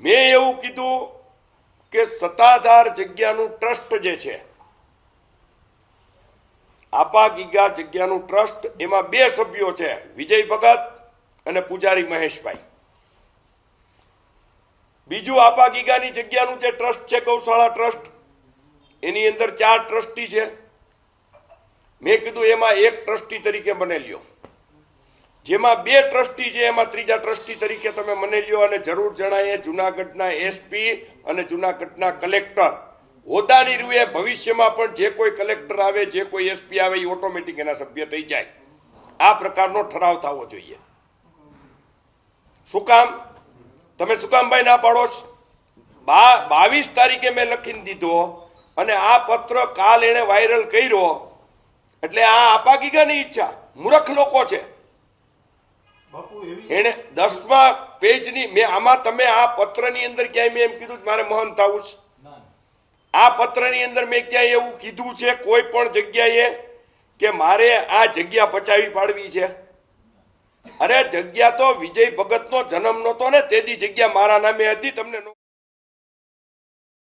મેં એવું કીધું કે સત્તાધાર જગ્યાનું ટ્રસ્ટ જે છે, આપા ગીગા જગ્યાનું ટ્રસ્ટ, એમાં 2 સભ્યો છે, વિજય ભગત અને પૂજારી મહેશભાઈ. બીજું આપા ગીગાની જગ્યાનું જે ટ્રસ્ટ છે, ગૌશાળા ટ્રસ્ટ, એની અંદર 4 ટ્રસ્ટી છે. મેં કીધું એમાં એક ટ્રસ્ટી તરીકે મને લ્યો, જેમાં 2 ટ્રસ્ટી છે એમાં ત્રીજા ટ્રસ્ટી તરીકે તમે મને લ્યો, અને જરૂર જણાય જુનાગઢના એસપી અને જુનાગઢના કલેક્ટર હોદ્દાની રૂએ ભવિષ્યમાં પણ જે કોઈ કલેક્ટર આવે, જે કોઈ એસપી આવે, એ ઓટોમેટિક એના સભ્ય થઈ જાય. આ પ્રકારનો ઠરાવ થવો જોઈએ. શું કામ? તમે શું કામ ભાઈ ના પાડો? 22 તારીખે મેં લખીને દીધો અને આ પત્ર કાલ એને વાયરલ કર્યો. એટલે આ આપા ગીગાની ઈચ્છા, મૂર્ખ લોકો છે. એને 10મા પેજની મેં આમાં, તમે આ પત્રની અંદર ક્યાંય મેં એમ કીધું મારે મહંત થવું છે? આ પત્રની અંદર મેં ક્યાંય એવું કીધું છે કોઈ પણ જગ્યાએ કે મારે આ જગ્યા પચાવી પાડવી છે? અરે જગ્યા તો વિજય ભગતનો જન્મ નહોતો ને, તેથી જગ્યા મારા નામે હતી. તમને